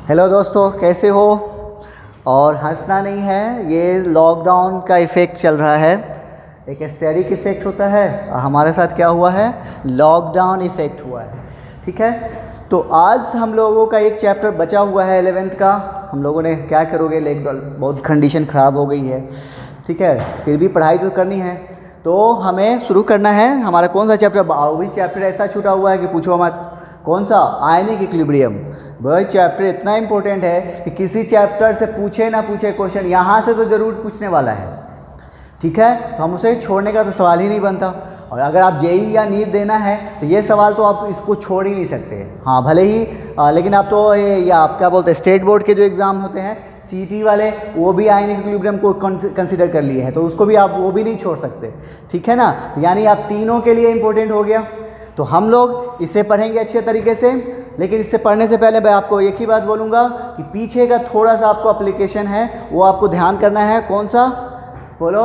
Hello दोस्तों, कैसे हो? और हंसना नहीं है, ये लॉकडाउन का इफ़ेक्ट चल रहा है। एक एस्टेरिक इफ़ेक्ट होता है और हमारे साथ क्या हुआ है, लॉकडाउन इफ़ेक्ट हुआ है। ठीक है, तो आज हम लोगों का एक चैप्टर बचा हुआ है 11th का। हम लोगों ने क्या करोगे, बहुत कंडीशन ख़राब हो गई है। ठीक है, फिर भी पढ़ाई तो करनी है, तो हमें शुरू करना है। हमारा कौन सा चैप्टर, भी चैप्टर ऐसा छूटा हुआ है कि पूछो मत। कौन सा? Ionic equilibrium. वह चैप्टर इतना इंपॉर्टेंट है कि किसी चैप्टर से पूछे ना पूछे क्वेश्चन, यहाँ से तो ज़रूर पूछने वाला है। ठीक है, तो हम उसे छोड़ने का तो सवाल ही नहीं बनता। और अगर आप जेई या नीट देना है तो ये सवाल तो आप इसको छोड़ ही नहीं सकते। हाँ, भले ही लेकिन आप तो ये आप क्या बोलते हैं, स्टेट बोर्ड के जो एग्ज़ाम होते हैं सीईटी वाले, वो भी आयनिक इक्विलिब्रियम को कंसिडर कर लिए हैं, तो उसको भी आप वो भी नहीं छोड़ सकते। ठीक है ना, तो यानी आप तीनों के लिए इम्पोर्टेंट हो गया। तो हम लोग इसे पढ़ेंगे अच्छे तरीके से, लेकिन इससे पढ़ने से पहले मैं आपको एक ही बात बोलूँगा कि पीछे का थोड़ा सा आपको एप्लीकेशन है, वो आपको ध्यान करना है। कौन सा बोलो?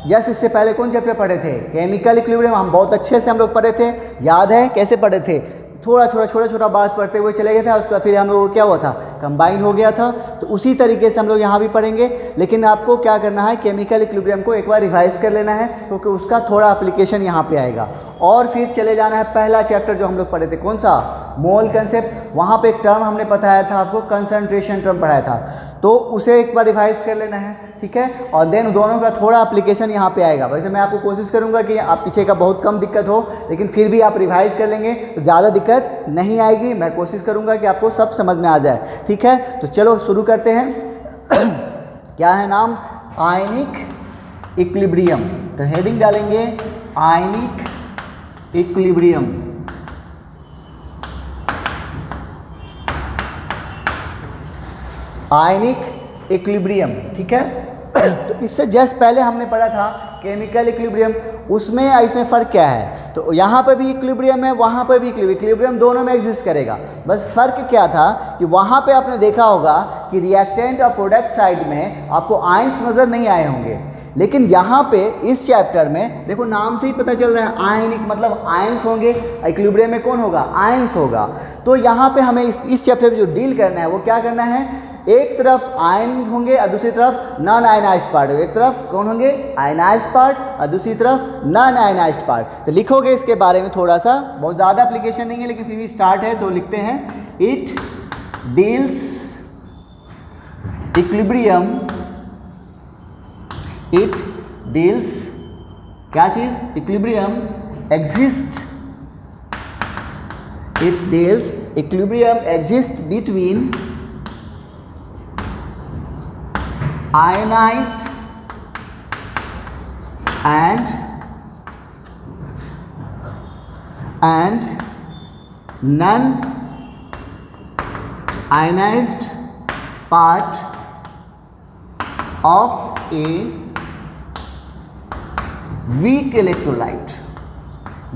जस्ट इससे पहले कौन चैप्टर पढ़े थे? Chemical equilibrium. हम बहुत अच्छे से हम लोग पढ़े थे, याद है कैसे पढ़े थे? छोटा बात पढ़ते हुए चले गए थे, उसका फिर हम लोग को क्या हुआ था, कंबाइन हो गया था। तो उसी तरीके से हम लोग यहाँ भी पढ़ेंगे, लेकिन आपको क्या करना है, केमिकल इक्विलिब्रियम को एक बार रिवाइज कर लेना है, क्योंकि उसका थोड़ा एप्लीकेशन यहाँ पे आएगा। और फिर चले जाना है पहला चैप्टर जो हम लोग पढ़े थे, कौन सा? मोल कंसेप्ट। वहाँ पे एक टर्म हमने बताया था आपको, कंसंट्रेशन टर्म पढ़ाया था, तो उसे एक बार रिवाइज कर लेना है। ठीक है, और देन दोनों का थोड़ा एप्लीकेशन यहाँ पे आएगा। वैसे मैं आपको कोशिश करूँगा कि आप पीछे का बहुत कम दिक्कत हो, लेकिन फिर भी आप रिवाइज कर लेंगे तो ज़्यादा दिक्कत नहीं आएगी। मैं कोशिश करूँगा कि आपको सब समझ में आ जाए। ठीक है, तो चलो शुरू करते हैं। क्या है नाम? Ionic equilibrium. तो हेडिंग डालेंगे आयनिक इक्विलिब्रियम। Ionic equilibrium. ठीक है, तो इससे जस्ट पहले हमने पढ़ा था केमिकल इक्विलिब्रियम। उसमें इसमें फ़र्क क्या है? तो यहाँ पर भी इक्विलिब्रियम है, वहाँ पर भी इक्विलिब्रियम, दोनों में एग्जिस्ट करेगा। बस फ़र्क क्या था कि वहाँ पे आपने देखा होगा कि रिएक्टेंट और प्रोडक्ट साइड में आपको आयंस नज़र नहीं आए होंगे, लेकिन यहाँ पे इस चैप्टर में देखो, नाम से ही पता चल रहा है आयनिक मतलब आयंस होंगे। इक्विलिब्रियम में कौन होगा? आयंस होगा। तो यहाँ पे हमें इस चैप्टर में जो डील करना है वो क्या करना है, एक तरफ आयन होंगे और दूसरी तरफ नॉन आयनाइज्ड पार्ट। एक तरफ कौन होंगे? आयनाइज्ड पार्ट, और दूसरी तरफ नॉन आयनाइज्ड पार्ट। तो लिखोगे इसके बारे में थोड़ा सा, बहुत ज़्यादा एप्लीकेशन नहीं है, लेकिन फिर भी स्टार्ट है तो लिखते हैं। It deals equilibrium. It deals क्या चीज़? Equilibrium exist. It deals equilibrium exist between ionized and non-ionized part of a weak electrolyte।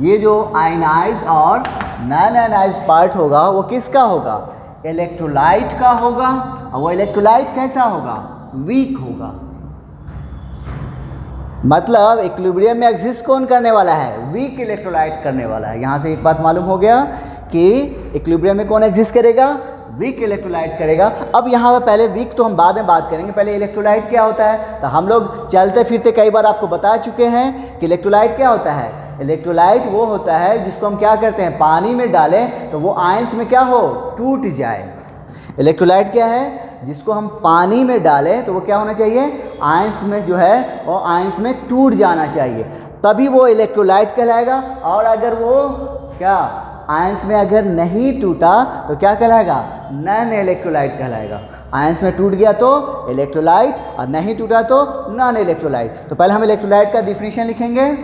ये जो आयनाइज्ड और नॉन आयनाइज्ड पार्ट होगा वो किसका होगा? इलेक्ट्रोलाइट का होगा। और वो इलेक्ट्रोलाइट कैसा होगा? वीक होगा। मतलब इक्विलिब्रियम में एग्जिस्ट कौन करने वाला है? वीक इलेक्ट्रोलाइट करने वाला है। यहां से एक बात मालूम हो गया कि इक्विलिब्रियम में कौन एग्जिस्ट करेगा? वीक इलेक्ट्रोलाइट करेगा। अब यहाँ पर पहले वीक तो हम बाद में बात करेंगे, पहले इलेक्ट्रोलाइट क्या होता है। तो हम लोग चलते फिरते कई बार आपको बता चुके हैं कि इलेक्ट्रोलाइट क्या होता है। इलेक्ट्रोलाइट वो होता है जिसको हम क्या करते हैं, पानी में डालें तो वो आयंस में क्या हो, टूट जाए। इलेक्ट्रोलाइट क्या है? जिसको हम पानी में डालें तो वो क्या होना चाहिए, आयंस में जो है वो आयंस में टूट जाना चाहिए, तभी वो इलेक्ट्रोलाइट कहलाएगा। और अगर वो क्या आयंस में अगर नहीं टूटा तो क्या कहलाएगा? नॉन इलेक्ट्रोलाइट कहलाएगा। आयंस में टूट गया तो इलेक्ट्रोलाइट, और नहीं टूटा तो नॉन इलेक्ट्रोलाइट। तो पहले हम इलेक्ट्रोलाइट का डिफिनीशन लिखेंगे।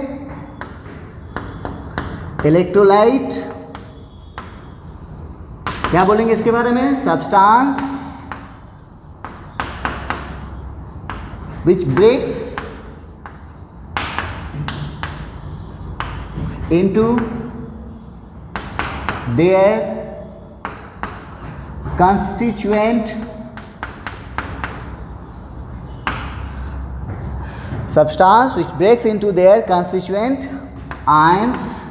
इलेक्ट्रोलाइट क्या बोलेंगे इसके बारे में? Substance which breaks into their constituent substance which breaks into their constituent ions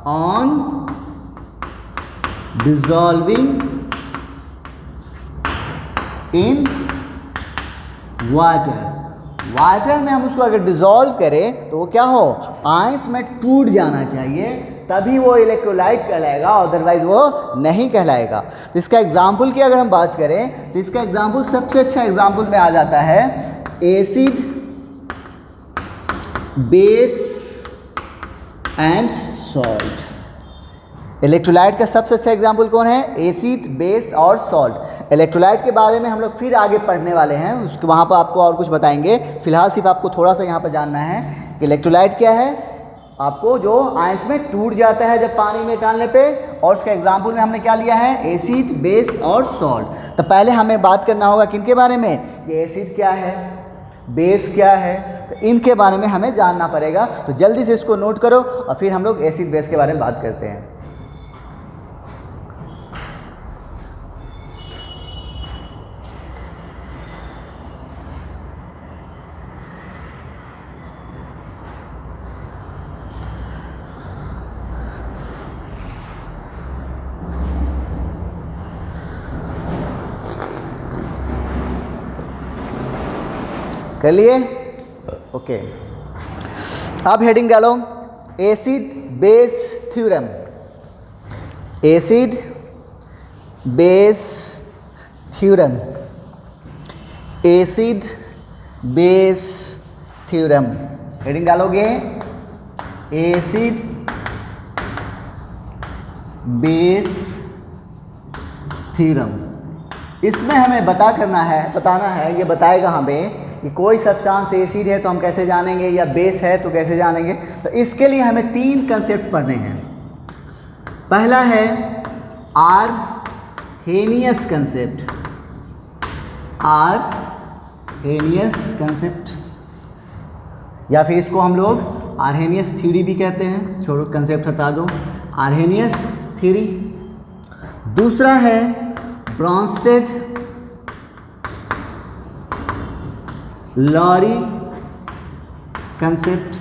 on dissolving in water. Water में हम उसको अगर डिजॉल्व करें तो वो क्या हो, आयंस में टूट जाना चाहिए, तभी वो इलेक्ट्रोलाइट कहलाएगा, अदरवाइज वो नहीं कहलाएगा। तो इसका एग्जाम्पल की अगर हम बात करें तो इसका एग्जाम्पल सबसे अच्छा एग्जाम्पल में आ जाता है acid, base and salt. Electrolyte का सबसे अच्छा एग्जाम्पल कौन है, एसिड, बेस और सॉल्ट। इलेक्ट्रोलाइट के बारे में हम लोग फिर आगे पढ़ने वाले हैं, उसके वहाँ पर आपको और कुछ बताएंगे। फिलहाल सिर्फ आपको थोड़ा सा यहाँ पर जानना है कि इलेक्ट्रोलाइट क्या है, आपको जो आयंस में टूट जाता है जब पानी में डालने पे, और उसके एग्जाम्पल में हमने क्या लिया है, एसिड, बेस और सॉल्ट। तो पहले हमें बात करना होगा किनके बारे में, कि एसिड क्या है, बेस क्या है, तो इनके बारे में हमें जानना पड़ेगा। तो जल्दी से इसको नोट करो और फिर हम लोग एसिड बेस के बारे में बात करते हैं। कर लिए, ओके। अब हेडिंग डालो, acid Bayes theorem. Acid Bayes theorem, acid Bayes theorem. Heading डालोगे, एसिड बेस थ्योरम। इसमें हमें बताना है, ये बताएगा हमें कि कोई सब्सटेंस एसिड है तो हम कैसे जानेंगे, या बेस है तो कैसे जानेंगे। तो इसके लिए हमें 3 कंसेप्ट पढ़ने हैं। पहला है आरहेनियस कंसेप्ट, आरहेनियस कंसेप्ट, या फिर इसको हम लोग आरहेनियस थ्योरी भी कहते हैं, छोड़ो कंसेप्ट हटा दो, आरहेनियस थ्योरी। दूसरा है ब्रॉन्स्टेड लॉरी कंसेप्ट,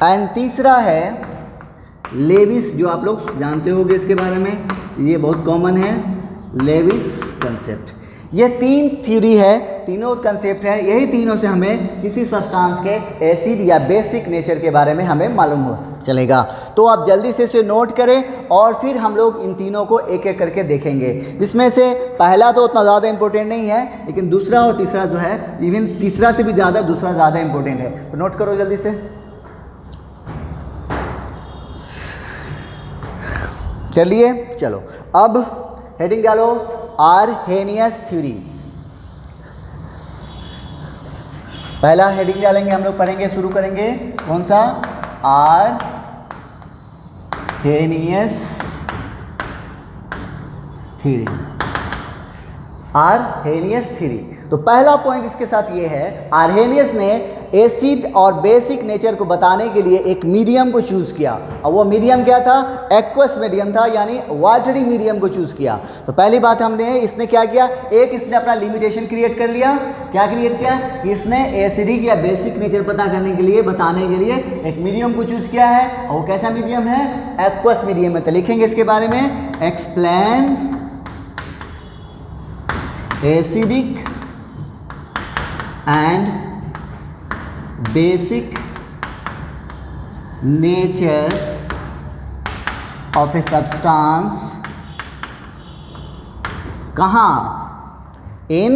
एंड तीसरा है लेविस, जो आप लोग जानते होंगे इसके बारे में, ये बहुत कॉमन है, लेविस कंसेप्ट। ये 3 थ्योरी है, तीनों कंसेप्ट है, यही तीनों से हमें किसी सब्सटेंस के एसिड या बेसिक नेचर के बारे में हमें मालूम हो चलेगा। तो आप जल्दी से इसे नोट करें और फिर हम लोग इन तीनों को एक एक करके देखेंगे। इसमें से पहला तो उतना ज़्यादा इंपॉर्टेंट नहीं है, लेकिन दूसरा और तीसरा जो है, इवन तीसरा से भी ज़्यादा दूसरा ज़्यादा इंपॉर्टेंट है। तो नोट करो जल्दी से, कर लिए। चलो अब हेडिंग डालो, आरहेनियस थ्योरी। पहला हेडिंग डालेंगे, हम लोग पढ़ेंगे, शुरू करेंगे, कौन सा, आरहेनियस थ्योरी। आरहेनियस थ्योरी, तो पहला पॉइंट इसके साथ ये है, आरहेनियस ने एसिड और बेसिक नेचर को बताने के लिए एक मीडियम को चूज़ किया, और वो मीडियम क्या था, एक्वस मीडियम था, यानी वाटरी मीडियम को चूज़ किया। तो पहली बात हमने, इसने क्या किया, एक इसने अपना लिमिटेशन क्रिएट कर लिया। क्या क्रिएट किया, इसने एसिडिक या बेसिक नेचर पता करने के लिए, बताने के लिए एक मीडियम को चूज़ किया है, और वो कैसा मीडियम है, एक्वस मीडियम है। तो लिखेंगे इसके बारे में, explain acidic and basic nature of a substance, कहाँ, इन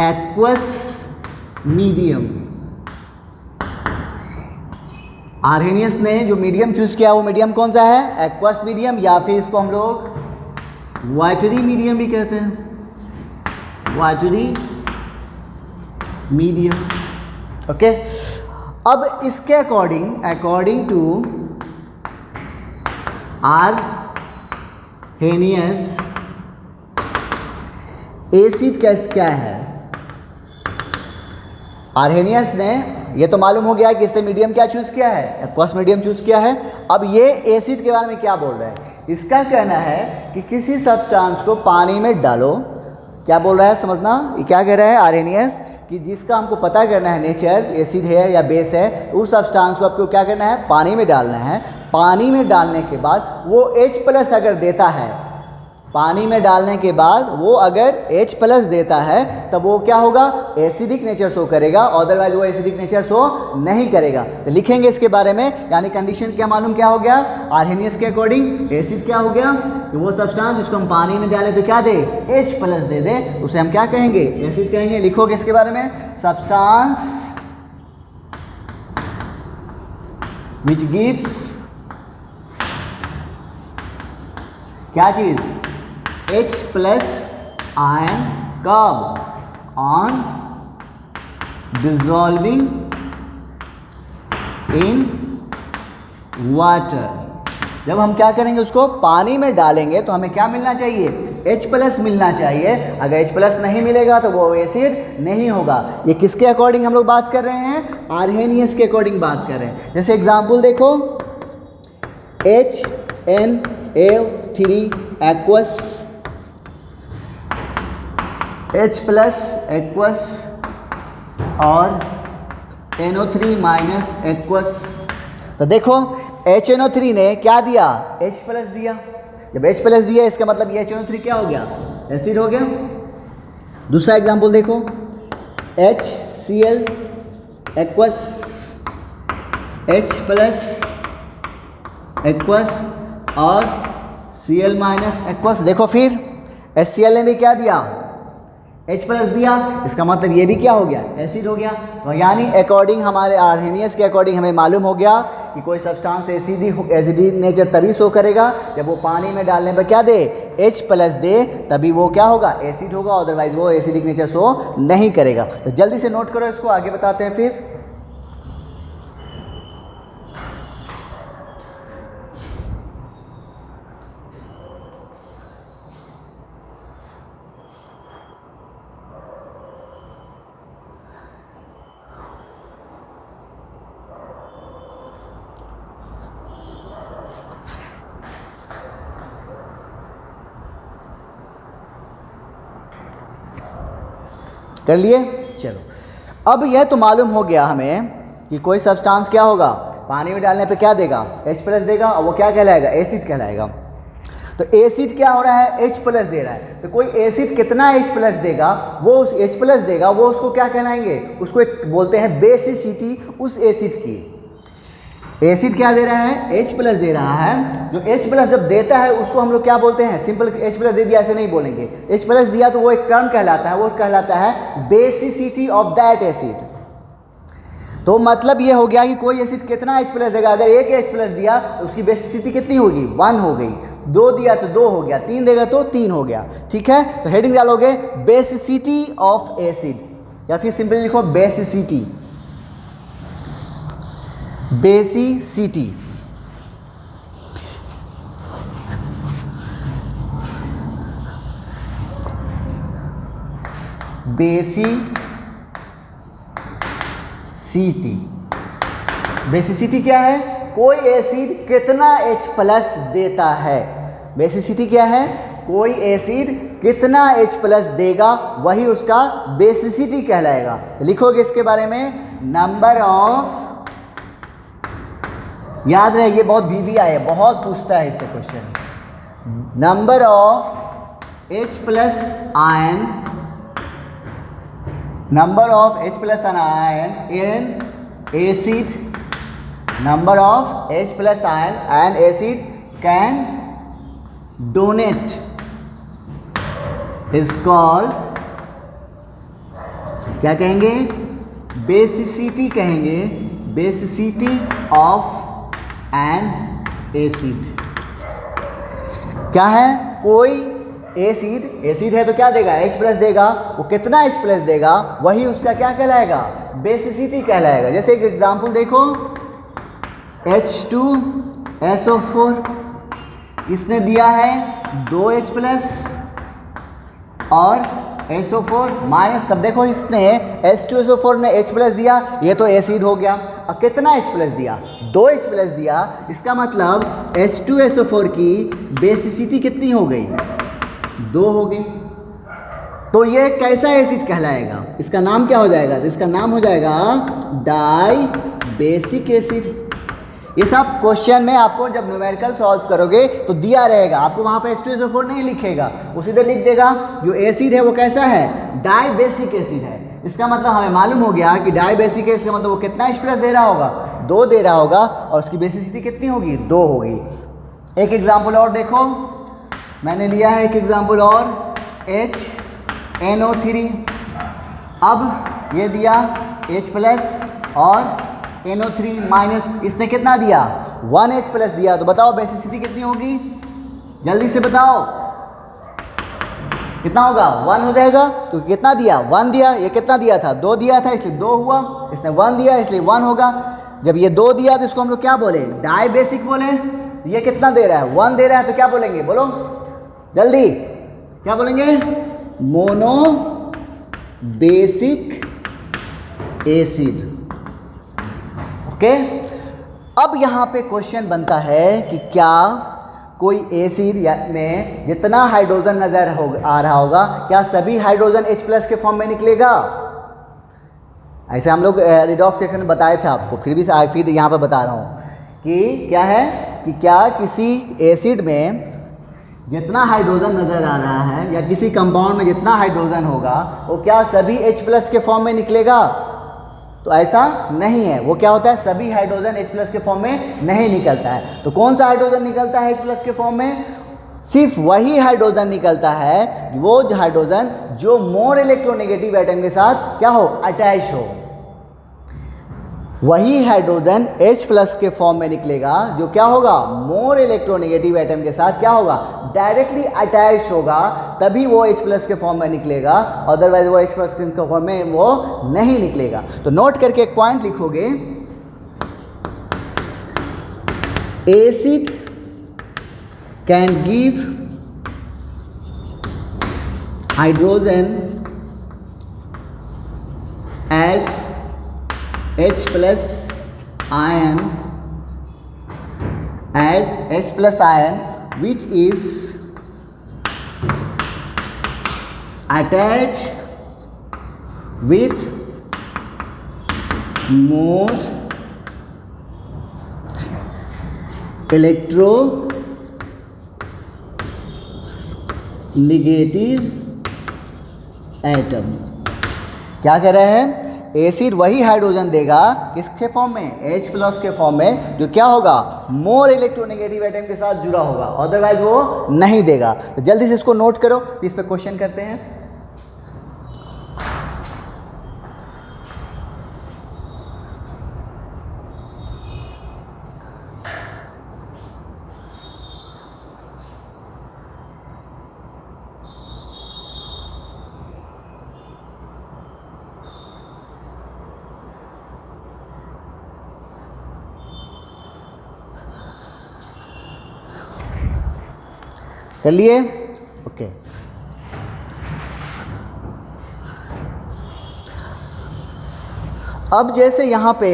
एक्वस मीडियम। आरहेनियस ने जो मीडियम चूज किया वो मीडियम कौन सा है, एक्वस मीडियम, या फिर इसको हम लोग वाटरी मीडियम भी कहते हैं, वाटरी मीडियम। ओके, अब इसके अकॉर्डिंग टू आरहेनियस, एसिड क्या है। आरहेनियस ने, ये तो मालूम हो गया कि इसने मीडियम क्या चूज किया है, एक्वस मीडियम चूज किया है। अब ये एसिड के बारे में क्या बोल रहा है, इसका कहना है कि किसी सब्सटेंस को पानी में डालो, क्या बोल रहा है समझना, ये क्या कह रहा है आरहेनियस, कि जिसका हमको पता करना है नेचर, एसिड है या बेस है, तो उस सब्सटेंस को आपको क्या करना है, पानी में डालना है। पानी में डालने के बाद वो H+ अगर देता है, पानी में डालने के बाद वो अगर H+ देता है, तब वो क्या होगा, एसिडिक नेचर शो करेगा, अदरवाइज वो एसिडिक नेचर शो नहीं करेगा। तो लिखेंगे इसके बारे में, यानी कंडीशन क्या मालूम क्या हो गया, आर्हेनियस के अकॉर्डिंग एसिड क्या हो गया, कि वो सब्सटेंस जिसको हम पानी में डालें तो क्या दे, H+ दे दे, उसे हम क्या कहेंगे, एसिड कहेंगे। लिखोगे इसके बारे में, सब्सटेंस विच गिव्स क्या चीज, H+ ion कब, on dissolving in water। जब हम क्या करेंगे, उसको पानी में डालेंगे तो हमें क्या मिलना चाहिए, H+ मिलना चाहिए। अगर H+ नहीं मिलेगा तो वो एसिड नहीं होगा। ये किसके अकॉर्डिंग हम लोग बात कर रहे हैं, आर्हेनियस के अकॉर्डिंग बात कर रहे हैं। जैसे एग्जाम्पल देखो, HNO3 एक्वस, H+ एक्वस और NO3 माइनस एक्वस। तो देखो HNO3 ने क्या दिया, H+ दिया। जब H+ दिया इसका मतलब ये HNO3 क्या हो गया, एसिड हो गया। दूसरा एग्जांपल देखो, HCl एक्वस, H+ एक्वस और Cl माइनस एक्वस। देखो फिर HCl ने भी क्या दिया, H+ दिया, इसका मतलब ये भी क्या हो गया, एसिड हो गया। तो यानी अकॉर्डिंग हमारे आर्हेनियस के अकॉर्डिंग हमें मालूम हो गया कि कोई सब्सटेंस एसिडिक नेचर तभी शो करेगा जब वो पानी में डालने पर क्या दे, H+ दे, तभी वो क्या होगा, एसिड होगा, अदरवाइज वो एसिडिक नेचर शो नहीं करेगा। तो जल्दी से नोट करो इसको, आगे बताते हैं फिर। कर लिए, चलो। अब यह तो मालूम हो गया हमें कि कोई सब्सटेंस क्या होगा, पानी में डालने पे क्या देगा, H+ देगा, और वो क्या कहलाएगा, एसिड कहलाएगा। तो एसिड क्या हो रहा है, H+ दे रहा है। तो कोई एसिड कितना H+ देगा, वो उस H+ देगा, वो उसको क्या कहलाएंगे, उसको एक बोलते हैं बेसिसिटी उस एसिड की। एसिड क्या दे रहा है, H+ दे रहा है। जो H+ जब देता है उसको हम लोग क्या बोलते हैं, सिंपल H+ दे दिया ऐसे नहीं बोलेंगे। H+ दिया तो वो एक टर्म कहलाता है, वो कहलाता है बेसिसिटी ऑफ दैट एसिड। तो मतलब ये हो गया कि कोई एसिड कितना H+ देगा, अगर एक H+ दिया तो उसकी बेसिसिटी कितनी होगी, 1 हो गई। 2 दिया तो 2 हो गया, 3 देगा तो 3 हो गया। ठीक है, तो हेडिंग डालोगे बेसिसिटी ऑफ एसिड, या फिर सिंपली लिखो बेसिसिटी, बेसिसिटी। बेसिसिटी, बेसिसिटी क्या है, कोई एसिड कितना H+ देता है। बेसिसिटी क्या है, कोई एसिड कितना H+ देगा, वही उसका बेसिसिटी कहलाएगा। लिखोगे इसके बारे में, नंबर ऑफ, याद रहे ये बहुत BVI है, बहुत पूछता है इससे question. Number of H+ ion, number of H+ ion in acid, number of H+ ion and acid can donate is called, क्या कहेंगे, बेसिसिटी कहेंगे, बेसिसिटी ऑफ एन एसिड। क्या है, कोई एसिड, एसिड है तो क्या देगा, H+ देगा, वो कितना H+ देगा वही उसका क्या कहलाएगा, बेसिसिटी कहलाएगा। जैसे एक एग्जांपल देखो, H2SO4 इसने दिया है 2 H+ और SO4 माइनस। तब देखो इसने H2SO4 ने H+ दिया, ये तो एसिड हो गया। और कितना H+ दिया, 2 H+ दिया, इसका मतलब H2SO4 की बेसिसिटी कितनी हो गई, 2 हो गई। तो ये कैसा एसिड कहलाएगा, इसका नाम क्या हो जाएगा, तो इसका नाम हो जाएगा डाई बेसिक एसिड। ये सब क्वेश्चन में आपको जब न्यूमेरिकल सॉल्व करोगे तो दिया रहेगा, आपको वहाँ पे H2SO4 नहीं लिखेगा, वो सीधे लिख देगा जो एसिड है वो कैसा है, डाई बेसिक एसिड है। इसका मतलब हमें मालूम हो गया कि डाई बेसिक है, इसका मतलब वो कितना H+ दे रहा होगा, 2 दे रहा होगा, और उसकी बेसिसिटी कितनी होगी, 2 होगी। एक एग्जाम्पल और देखो, मैंने लिया है एक एग्जाम्पल और, HNO3। अब ये दिया H+ और NO3 माइनस, इसने कितना दिया, 1H+ दिया, तो बताओ बेसिसिटी कितनी होगी, जल्दी से बताओ कितना होगा, 1 हो जाएगा, क्योंकि कितना दिया, 1 दिया, ये कितना दिया था, 2 दिया था, इसलिए 2 हुआ, इसने 1 दिया इसलिए 1 होगा। जब ये 2 दिया तो इसको हम लोग क्या बोले, डाई बेसिक बोले। ये कितना दे रहा है, 1 दे रहा है, तो क्या बोलेंगे, बोलो जल्दी, क्या बोलेंगे, मोनो बेसिक एसिड। ओके, अब यहाँ पे क्वेश्चन बनता है कि क्या कोई एसिड में जितना हाइड्रोजन नजर आ रहा होगा, क्या सभी हाइड्रोजन H+ के फॉर्म में निकलेगा। ऐसे हम लोग रिडॉक्स सेक्शन में बताए थे आपको, फिर यहाँ पे बता रहा हूँ कि क्या है, कि क्या किसी एसिड में जितना हाइड्रोजन नजर आ रहा है या किसी कंपाउंड में जितना हाइड्रोजन होगा वो क्या सभी H+ के फॉर्म में निकलेगा, तो ऐसा नहीं है। वो क्या होता है, सभी हाइड्रोजन H+ के फॉर्म में नहीं निकलता है। तो कौन सा हाइड्रोजन निकलता है H+ के फॉर्म में, सिर्फ वही हाइड्रोजन निकलता है, वो हाइड्रोजन जो मोर इलेक्ट्रोनेगेटिव एटम के साथ क्या हो, अटैच हो। वही हाइड्रोजन H+ के फॉर्म में निकलेगा जो क्या होगा, मोर इलेक्ट्रोनेगेटिव एटम के साथ क्या होगा, डायरेक्टली अटैच होगा, तभी वो H+ के फॉर्म में निकलेगा, अदरवाइज वो H+ के फॉर्म में वो नहीं निकलेगा। तो नोट करके एक पॉइंट लिखोगे, acid can give hydrogen as H+ ion as H+ ion which is attached with more electronegative atom। क्या कह रहे हैं, एसिड वही हाइड्रोजन देगा किसके फॉर्म में, H+ के फॉर्म में, जो क्या होगा, मोर इलेक्ट्रोनेगेटिव एटम के साथ जुड़ा होगा, अदरवाइज वो नहीं देगा। तो जल्दी से इसको नोट करो, इस पे क्वेश्चन करते हैं। कर लिए, ओके। अब जैसे यहाँ पे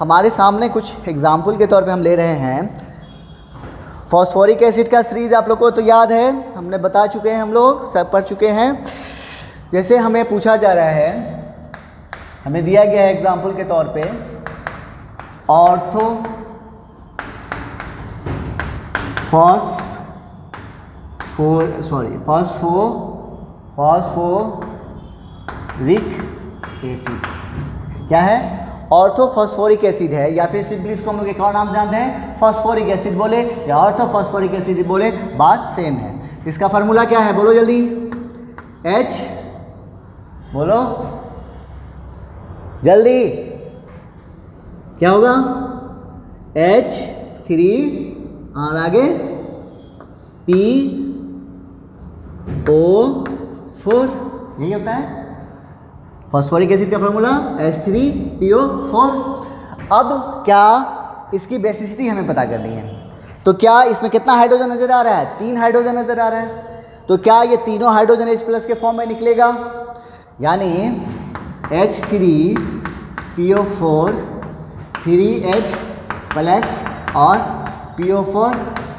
हमारे सामने कुछ एग्जाम्पल के तौर पे हम ले रहे हैं, फॉस्फोरिक एसिड का सीरीज आप लोग को तो याद है, हमने बता चुके हैं, हम लोग सब पढ़ चुके हैं। जैसे हमें पूछा जा रहा है, हमें दिया गया है एग्जाम्पल के तौर पे फॉस्फोरिक एसिड। क्या है, ऑर्थोफॉस्फोरिक एसिड है, या फिर सिंपली इसको हम लोग एक और नाम जानते हैं, फॉस्फोरिक एसिड बोले या ऑर्थोफॉस्फोरिक एसिड बोले, बात सेम है। इसका फार्मूला क्या है, बोलो जल्दी, H, बोलो जल्दी, क्या होगा, H3 और आगे PO4, यही होता है फॉस्फोरिक एसिड का फार्मूला, H3PO4। अब क्या इसकी बेसिसिटी हमें पता करनी है, तो क्या इसमें कितना हाइड्रोजन नजर आ रहा है, 3 हाइड्रोजन नजर आ रहा है, तो क्या ये तीनों हाइड्रोजन H+ के फॉर्म में निकलेगा, यानी H3PO4 3H+ और PO4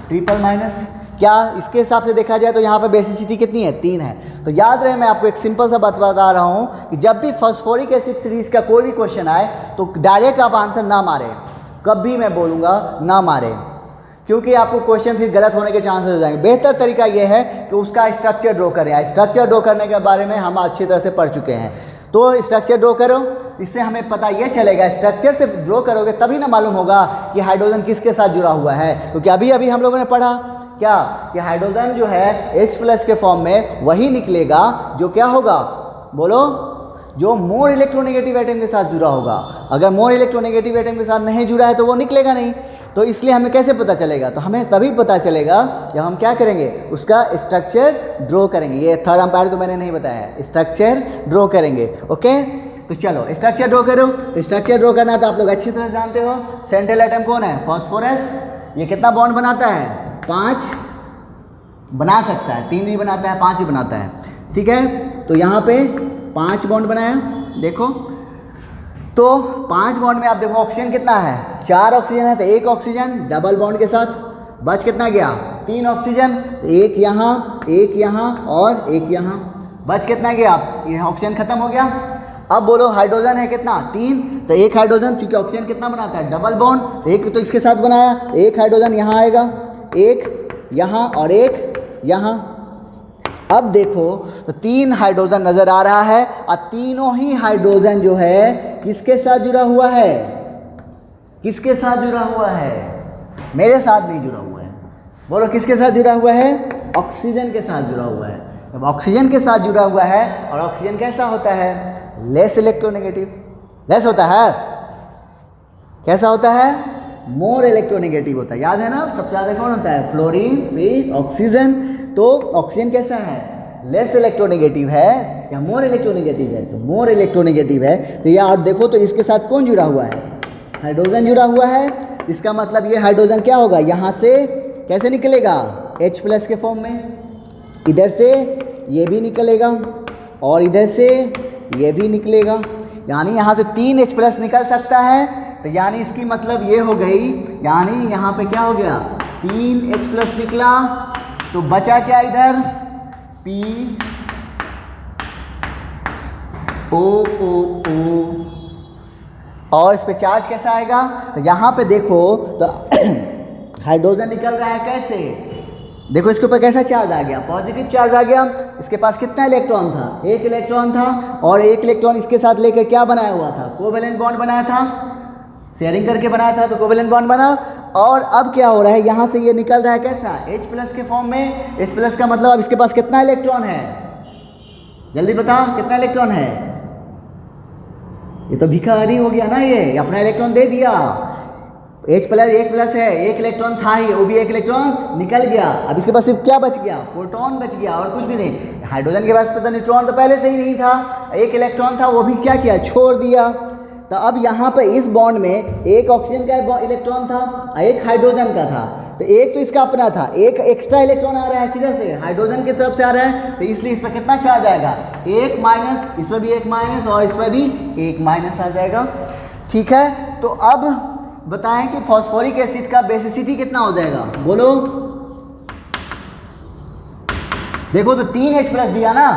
ट्रिपल माइनस, क्या इसके हिसाब से देखा जाए तो यहाँ पे बेसिसिटी कितनी है, 3 है। तो याद रहे मैं आपको एक सिंपल सा बात बता रहा हूँ कि जब भी फॉस्फोरिक एसिड सीरीज का कोई भी क्वेश्चन आए तो डायरेक्ट आप आंसर ना मारें, कभी मैं बोलूँगा ना मारें, क्योंकि आपको क्वेश्चन फिर गलत होने के चांसेस हो जाएंगे। बेहतर तरीका यह है कि उसका स्ट्रक्चर ड्रॉ करें। स्ट्रक्चर ड्रॉ करने के बारे में हम अच्छी तरह से पढ़ चुके हैं। तो स्ट्रक्चर ड्रॉ करो, इससे हमें पता ये चलेगा, स्ट्रक्चर से ड्रॉ करोगे तभी ना मालूम होगा कि हाइड्रोजन किसके साथ जुड़ा हुआ है। क्योंकि अभी अभी हम लोगों ने पढ़ा क्या कि हाइड्रोजन जो है H+ के फॉर्म में वही निकलेगा जो क्या होगा, बोलो, जो मोर इलेक्ट्रोनेगेटिव एटम के साथ जुड़ा होगा। अगर मोर इलेक्ट्रोनेगेटिव एटम के साथ नहीं जुड़ा है तो वो निकलेगा नहीं। तो इसलिए हमें कैसे पता चलेगा, तो हमें तभी पता चलेगा जब हम क्या करेंगे, उसका स्ट्रक्चर ड्रॉ करेंगे। ये थर्ड अंपायर को मैंने नहीं बताया है, स्ट्रक्चर ड्रॉ करेंगे। ओके, तो चलो स्ट्रक्चर ड्रॉ करो। तो स्ट्रक्चर ड्रॉ करना तो आप लोग अच्छी तरह जानते हो। सेंट्रल एटम कौन है, फॉस्फोरस। ये कितना बॉन्ड बनाता है, 5 बना सकता है, 3 भी बनाता है, 5 भी बनाता है, ठीक है। तो यहाँ पे 5 बॉन्ड बनाया, देखो। तो 5 बॉन्ड में आप देखो ऑक्सीजन कितना है, 4 ऑक्सीजन है। तो 1 ऑक्सीजन डबल बॉन्ड के साथ, बच कितना गया, 3 ऑक्सीजन। तो 1 यहाँ, 1 यहाँ और 1 यहाँ, बच कितना गया, ये ऑक्सीजन खत्म हो गया। अब बोलो हाइड्रोजन है कितना, 3। तो 1 हाइड्रोजन, चूंकि ऑक्सीजन कितना बनाता है, डबल बॉन्ड, तो 1 तो इसके साथ बनाया, 1 हाइड्रोजन यहाँ आएगा, 1 यहाँ और 1 यहाँ। अब देखो तो 3 हाइड्रोजन नजर आ रहा है और तीनों ही हाइड्रोजन जो है किसके साथ जुड़ा हुआ है, किसके साथ जुड़ा हुआ है, मेरे साथ नहीं जुड़ा हुआ है। बोलो किसके साथ जुड़ा हुआ है, ऑक्सीजन के साथ जुड़ा हुआ है। अब ऑक्सीजन के साथ जुड़ा हुआ है और ऑक्सीजन कैसा होता है, लेस इलेक्ट्रोनेगेटिव, लेस होता है, कैसा होता है, मोर इलेक्ट्रोनेगेटिव होता है। याद है ना, सबसे ज़्यादा कौन होता है, फ्लोरीन, फिर ऑक्सीजन। तो ऑक्सीजन कैसा है, लेस इलेक्ट्रोनेगेटिव है या मोर इलेक्ट्रोनेगेटिव है, तो मोर इलेक्ट्रोनेगेटिव है। तो ये आप देखो तो इसके साथ कौन जुड़ा हुआ है, हाइड्रोजन जुड़ा हुआ है। इसका मतलब ये हाइड्रोजन क्या होगा, यहाँ से कैसे निकलेगा, H+ के फॉर्म में, इधर से ये भी निकलेगा और इधर से ये भी निकलेगा, यानी यहाँ से 3 H+ निकल सकता है। तो यानी इसकी मतलब ये हो गई, यानी यहाँ पे क्या हो गया, 3 H+ निकला। तो बचा क्या इधर, POOO, और इस पे चार्ज कैसा आएगा, तो यहाँ पे देखो तो हाइड्रोजन निकल रहा है कैसे, देखो इसके ऊपर कैसा चार्ज आ गया, पॉजिटिव चार्ज आ गया। इसके पास कितना इलेक्ट्रॉन था, 1 इलेक्ट्रॉन था, और 1 इलेक्ट्रॉन इसके साथ लेकर क्या बनाया हुआ था, कोवेलेंट बॉन्ड बनाया था, शेयरिंग करके बनाया था, तो कोवेलेंट बॉन्ड बना। और अब क्या हो रहा है, यहाँ से ये निकल रहा है कैसा, H+ के फॉर्म में। H+ का मतलब अब इसके पास कितना इलेक्ट्रॉन है, जल्दी बताओ कितना इलेक्ट्रॉन है, ये तो भिखारी हो गया ना, ये अपना इलेक्ट्रॉन दे दिया। H+1+ है, 1 इलेक्ट्रॉन था ही, वो भी 1 इलेक्ट्रॉन निकल गया। अब इसके पास सिर्फ क्या बच गया, प्रोटॉन बच गया और कुछ भी नहीं। हाइड्रोजन के पास पता न्यूट्रॉन तो पहले से ही नहीं था, 1 इलेक्ट्रॉन था, वो भी क्या किया, छोड़ दिया। तो अब यहाँ पे इस बॉन्ड में 1 ऑक्सीजन का इलेक्ट्रॉन था, 1 हाइड्रोजन का था। तो 1 तो इसका अपना था, 1 एक्स्ट्रा इलेक्ट्रॉन आ रहा है किधर से, हाइड्रोजन की तरफ से आ रहा है। तो इसलिए इस पर कितना चार्ज आएगा, 1 माइनस, इस पर भी 1 माइनस और इस पर भी 1 माइनस आ जाएगा। ठीक है, तो अब बताएं कि फॉस्फोरिक एसिड का बेसिसिटी कितना हो जाएगा, बोलो। देखो तो 3 H+ दिया ना,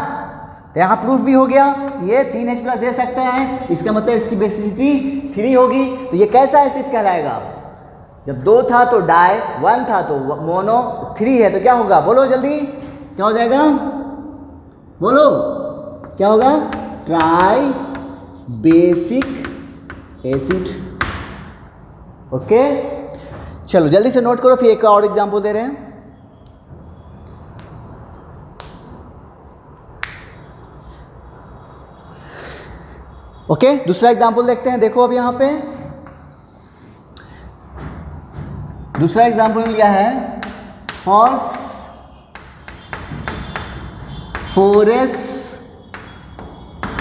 तो यहाँ प्रूफ भी हो गया, ये 3 H+ दे सकते हैं, इसका मतलब इसकी बेसिसिटी 3 होगी। तो ये कैसा एसिड कहलाएगा, जब 2 था तो डाई, 1 था तो मोनो, 3 है तो क्या होगा, बोलो जल्दी, क्या हो जाएगा, बोलो क्या होगा, ट्राई बेसिक एसिड। ओके, चलो जल्दी से नोट करो, फिर एक और एग्जांपल दे रहे हैं। ओके, दूसरा एग्जांपल देखते हैं। देखो अब यहाँ पे दूसरा एग्जांपल लिया है, फॉस्फोरस।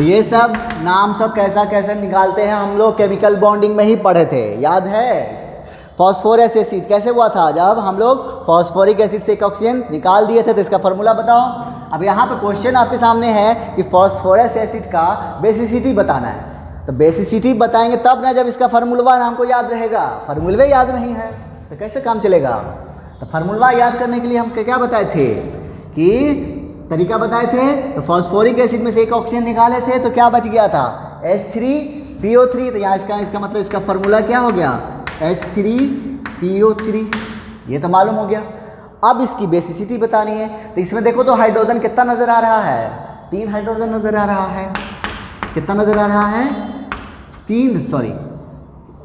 ये सब नाम सब कैसा कैसे निकालते हैं हम लोग केमिकल बॉन्डिंग में ही पढ़े थे, याद है। फॉस्फोरस एसिड कैसे हुआ था, जब हम लोग फॉस्फोरिक एसिड से एक ऑक्सीजन निकाल दिए थे, तो इसका फॉर्मूला बताओ। अब यहाँ पे क्वेश्चन आपके सामने है कि फॉस्फोरस एसिड का बेसिसिटी बताना है। तो बेसिसिटी बताएंगे तब ना जब इसका फार्मूला हमको याद रहेगा, फार्मूले याद नहीं है तो कैसे काम चलेगा। तो फार्मूला याद करने के लिए हम क्या बताए थे कि तरीका बताए थे, तो फॉस्फोरिक एसिड में से एक ऑक्सीजन निकाले थे तो क्या बच गया था H3PO3, तो यहाँ इसका मतलब इसका फार्मूला क्या हो गया H3PO3, ये तो मालूम हो गया। अब इसकी बेसिसिटी बतानी है, तो इसमें देखो तो हाइड्रोजन कितना नज़र आ रहा है, 3 हाइड्रोजन नज़र आ रहा है। कितना नज़र आ रहा है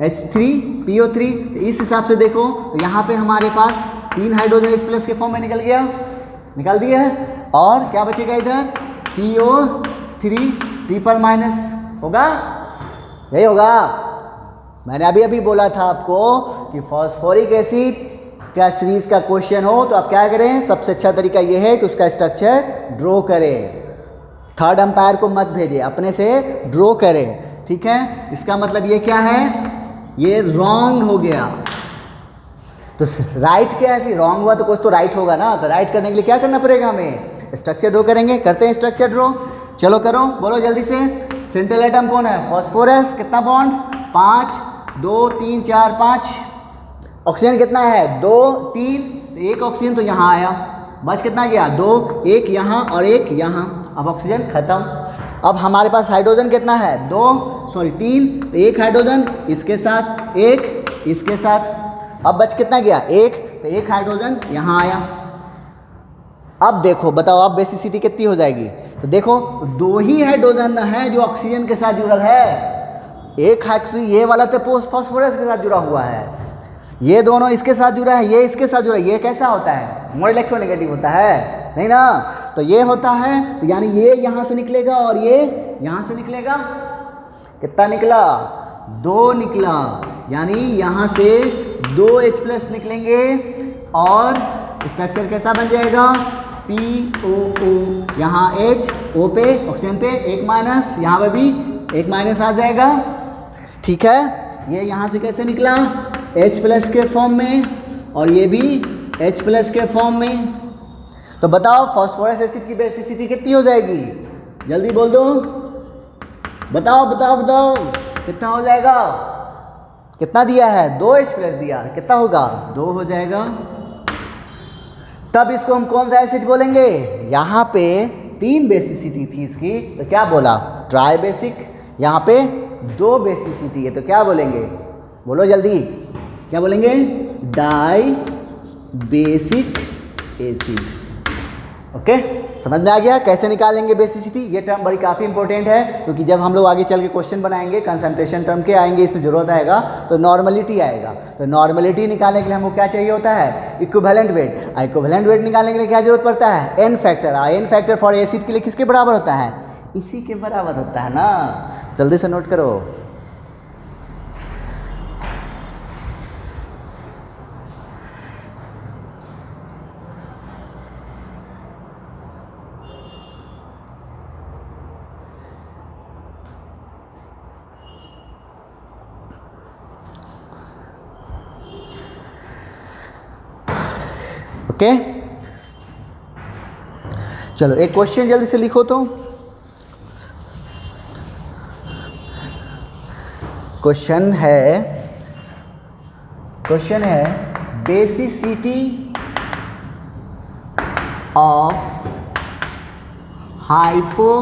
H3PO3। तो इस हिसाब से देखो तो यहाँ पे हमारे पास 3 हाइड्रोजन H+ के फॉर्म में निकल दिया है, और क्या बचेगा इधर PO3 ट्रिपल माइनस, होगा यही होगा। मैंने अभी बोला था आपको कि फॉस्फोरिक एसिड का सीरीज का क्वेश्चन हो तो आप क्या करें, सबसे अच्छा तरीका ये है कि उसका स्ट्रक्चर ड्रॉ करें, थर्ड एम्पायर को मत भेजिए, अपने से ड्रॉ करें, ठीक है। इसका मतलब ये क्या है, ये रॉन्ग हो गया। तो राइट क्या है, फिर रॉन्ग हुआ तो कुछ तो राइट होगा ना, तो राइट करने के लिए क्या करना पड़ेगा, हमें स्ट्रक्चर ड्रॉ करेंगे। करते हैं स्ट्रक्चर ड्रॉ, चलो करो, बोलो जल्दी से। सेंट्रल एटम कौन है, फॉस्फोरस, कितना बॉन्ड 5, 2 3 4 5। ऑक्सीजन कितना है 2 3, तो एक ऑक्सीजन तो यहाँ आया, बच कितना गया 2, एक यहाँ और एक यहाँ, अब ऑक्सीजन खत्म। अब हमारे पास हाइड्रोजन कितना है 3, तो एक हाइड्रोजन इसके साथ, एक इसके साथ, अब बच कितना गया 1, तो एक हाइड्रोजन यहाँ आया। अब देखो बताओ अब बेसिसिटी कितनी हो जाएगी, तो देखो 2 ही हाइड्रोजन है जो ऑक्सीजन के साथ जुड़ल है, एक ये वाला तो फॉस्फोरस के साथ जुड़ा हुआ है, ये दोनों इसके साथ जुड़ा है, ये इसके साथ जुड़ा है। ये कैसा होता है, मोर इलेक्ट्रोनेगेटिव होता है, नहीं ना, तो ये होता है, तो यानी ये यहाँ से निकलेगा और ये यहाँ से निकलेगा। कितना निकला 2 निकला, यानी यहाँ से 2 H+ निकलेंगे और स्ट्रक्चर कैसा बन जाएगा POO, यहाँ H O पे ऑक्सीजन पे 1 यहाँ पे भी 1 आ जाएगा, ठीक है। ये यहाँ से कैसे निकला H+ के फॉर्म में और ये भी H+ के फॉर्म में। तो बताओ फॉस्फोरस एसिड की बेसिसिटी कितनी हो जाएगी, जल्दी बोल दो, बताओ बताओ बताओ कितना हो जाएगा, कितना दिया है 2 H+ दिया, कितना होगा 2 हो जाएगा। तब इसको हम कौन सा एसिड बोलेंगे, यहाँ पे 3 बेसिसिटी थी इसकी, तो क्या बोला ट्राई बेसिक, यहाँ पे 2 बेसिसिटी है, तो क्या बोलेंगे, बोलो जल्दी, क्या बोलेंगे डाई बेसिक एसिड। ओके, समझ में आ गया कैसे निकालेंगे बेसिसिटी। ये टर्म बड़ी काफ़ी इंपॉर्टेंट है, क्योंकि जब हम लोग आगे चल के क्वेश्चन बनाएंगे कंसंट्रेशन टर्म के आएंगे, इसमें जरूरत आएगा, तो नॉर्मलिटी आएगा। तो नॉर्मलिटी निकालने के लिए हमको क्या चाहिए होता है इक्विवेलेंट वेट, इक्विवेलेंट वेट निकालने के लिए क्या जरूरत पड़ता है N factor. N factor for acid के लिए किसके बराबर होता है, इसी के बराबर होता है ना, जल्दी से नोट करो। ओके, चलो एक क्वेश्चन जल्दी से लिखो तो। क्वेश्चन है basicity of hypophosphorous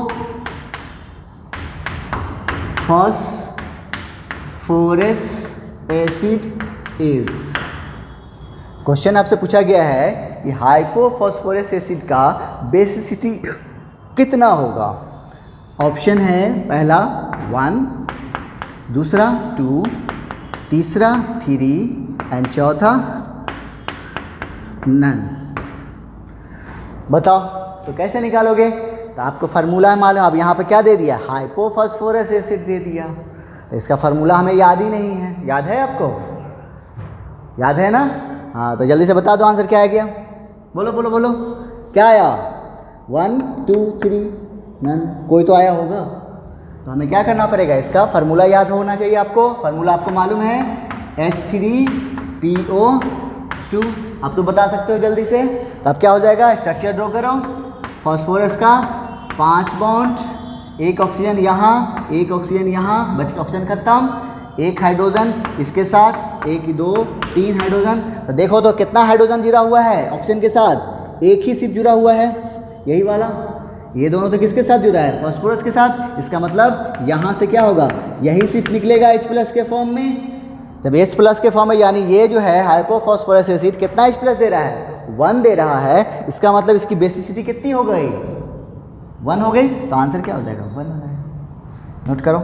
acid is. Question आपसे पूछा गया है कि हाइपोफॉस्फोरस एसिड का बेसिसिटी कितना होगा। ऑप्शन है पहला 1, दूसरा 2, तीसरा 3 एंड चौथा नन। बताओ तो कैसे निकालोगे, तो आपको फार्मूला है मालूम, अब यहाँ पे क्या दे दिया हाइपोफॉस्फोरस एसिड दे दिया, तो इसका फार्मूला हमें याद ही नहीं है। याद है आपको, याद है ना, हाँ, तो जल्दी से बता दो आंसर क्या आ गया, बोलो बोलो बोलो क्या आया 1 2 3 नन, कोई तो आया होगा। तो हमें क्या करना पड़ेगा, इसका फार्मूला याद होना चाहिए आपको। फार्मूला आपको मालूम है H3PO2, आप तो बता सकते हो जल्दी से। तो अब क्या हो जाएगा, स्ट्रक्चर ड्रॉ करो। फॉस्फोरस का 5 बॉन्ड, एक ऑक्सीजन यहाँ, एक ऑक्सीजन यहाँ, बच के ऑक्सीजन खत्म, एक हाइड्रोजन इसके साथ, 1 2 3 हाइड्रोजन। तो देखो तो कितना हाइड्रोजन जुड़ा हुआ है ऑक्सीजन के साथ, एक ही सिर्फ जुड़ा हुआ है, यही वाला। ये दोनों तो किसके साथ जुड़ा है, फास्फोरस के साथ। इसका मतलब यहाँ से क्या होगा, यही सिर्फ निकलेगा H+ के फॉर्म में। जब H+ के फॉर्म में, यानी ये जो है हाइपोफॉस्फोरस एसिड कितना H+ दे रहा है, 1 दे रहा है। इसका मतलब इसकी बेसिसिटी कितनी हो गई, 1 हो गई। तो आंसर क्या हो जाएगा, 1 हो जाएगा। नोट करो।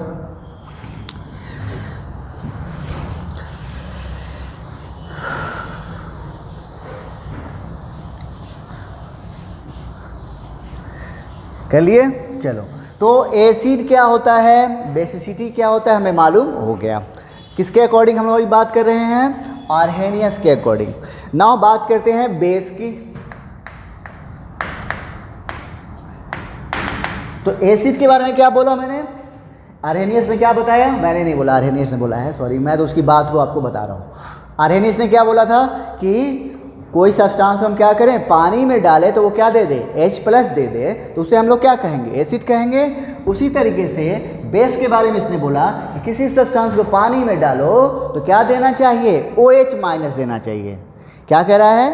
कर लिए, चलो। तो एसिड क्या होता है, बेसिसिटी क्या होता है, हमें मालूम हो गया। किसके अकॉर्डिंग हम लोग बात कर रहे हैं, आर्हेनियस के अकॉर्डिंग। नाउ बात करते हैं बेस की। तो एसिड के बारे में क्या बोला मैंने, आर्हेनियस ने क्या बताया, मैंने नहीं बोला, आर्हेनियस ने बोला है, सॉरी, मैं तो उसकी बात को आपको बता रहा हूँ। आर्हेनियस ने क्या बोला था कि कोई सब्सटेंस हम क्या करें, पानी में डालें तो वो क्या दे दे, H+ दे दे, तो उसे हम लोग क्या कहेंगे, एसिड कहेंगे। उसी तरीके से बेस के बारे में इसने बोला कि किसी सब्सटेंस को पानी में डालो तो क्या देना चाहिए, OH- देना चाहिए। क्या कह रहा है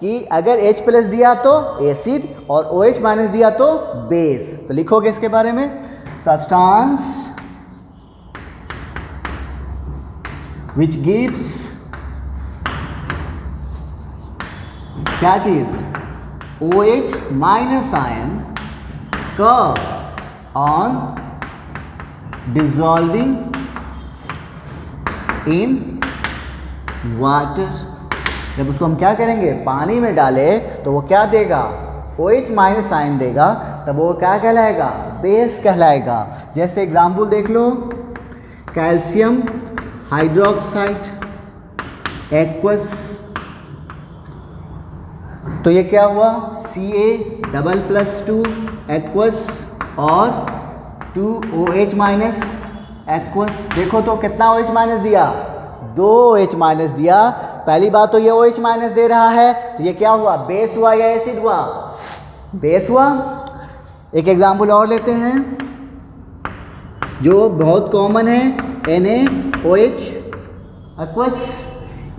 कि अगर H+ दिया तो एसिड और OH- दिया तो बेस। तो लिखोगे इसके बारे में, सब्सटेंस विच गिव्स क्या चीज, OH- आयन का ऑन डिजॉल्विंग इन वाटर। जब उसको हम क्या करेंगे, पानी में डालें तो वो क्या देगा, OH- आयन देगा, तब वो क्या कहलाएगा, बेस कहलाएगा। जैसे एग्जाम्पल देख लो, कैल्शियम हाइड्रोक्साइड एक्वस, तो ये क्या हुआ, Ca++2 एक्वस और 2OH- एक्वस। देखो तो कितना OH- दिया, 2 OH- दिया। पहली बात तो ये OH- दे रहा है, तो ये क्या हुआ, बेस हुआ या एसिड हुआ, बेस हुआ। एक एग्जाम्पल और लेते हैं जो बहुत कॉमन है, NaOH एक्वस।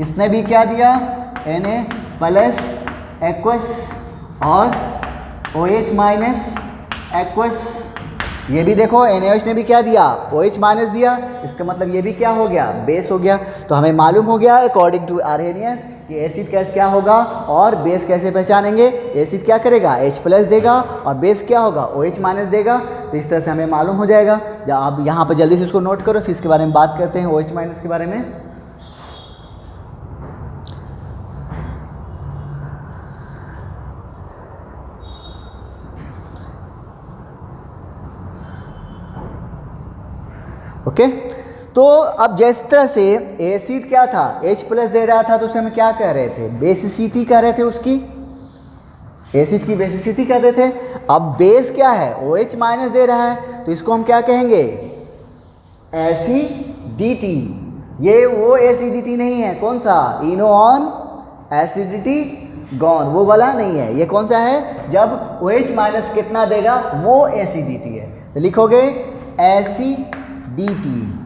इसने भी क्या दिया, Na+ एक्वस और OH- एक्वस। ये भी देखो NaOH ने भी क्या दिया, OH- दिया। इसका मतलब ये भी क्या हो गया, बेस हो गया। तो हमें मालूम हो गया अकॉर्डिंग टू आर्हेनियस कि एसिड कैसे क्या होगा और बेस कैसे पहचानेंगे। एसिड क्या करेगा, H+ देगा और बेस क्या होगा, OH- देगा। तो इस तरह से हमें मालूम हो जाएगा। जब आप यहाँ पर जल्दी से इसको नोट करो, फिर इसके बारे में बात करते हैं, OH- के बारे में। ओके। तो अब जिस तरह से एसिड क्या था, H+ दे रहा था, तो उसे हम क्या कह रहे थे, बेसिसिटी कह रहे थे उसकी, एसिड की बेसिसिटी कहते थे। अब बेस क्या है, OH- दे रहा है, तो इसको हम क्या कहेंगे, एसिडिटी। ये वो एसिडिटी नहीं है, कौन सा, इनो ऑन एसिडिटी गॉन, वो वाला नहीं है। ये कौन सा है, जब OH- कितना देगा वो एसिडिटी है। तो लिखोगे acidity,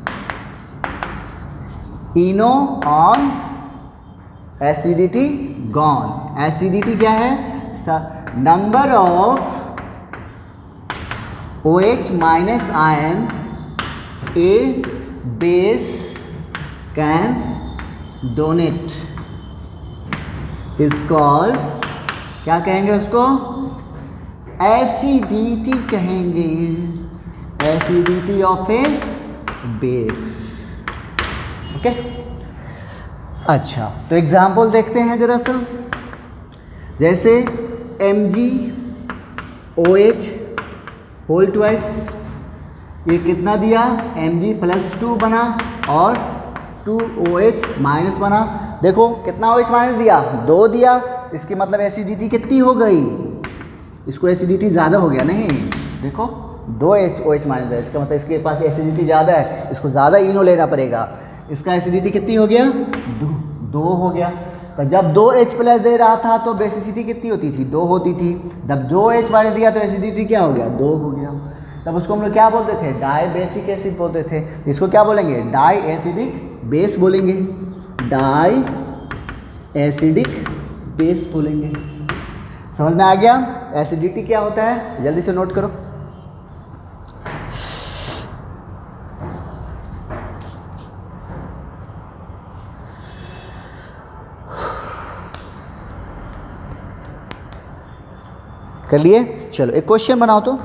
Eno on acidity gone. Acidity क्या है, number of OH- ion A base can donate is called, क्या कहेंगे उसको, एसिडिटी कहेंगे, acidity of A base. Okay. अच्छा, तो एग्जाम्पल देखते हैं जरा सा। जैसे MgOH होल ट्वाइस, ये कितना दिया, Mg+2 बना और 2OH- बना। देखो कितना OH- दिया, 2 दिया। इसके मतलब एसिडिटी कितनी हो गई, इसको एसिडिटी ज़्यादा हो गया, नहीं देखो 2 OH- है, इसका मतलब इसके पास एसिडिटी ज़्यादा है, इसको ज़्यादा इनो लेना पड़ेगा। इसका एसिडिटी कितनी हो गया, 2 हो गया। तो जब 2 H+ दे रहा था तो बेसिसिटी कितनी होती थी, 2 होती थी। जब 2 OH- दिया तो एसिडिटी क्या हो गया, 2 हो गया। तब उसको हम लोग क्या बोलते थे, डाई बेसिक एसिड बोलते थे। इसको क्या बोलेंगे, डाई एसिडिक बेस बोलेंगे। डाई एसिडिक बेस बोलेंगे। समझ में आ गया? एसिडिटी क्या होता है, जल्दी से नोट करो। कर लिए? चलो एक क्वेश्चन बनाओ तो।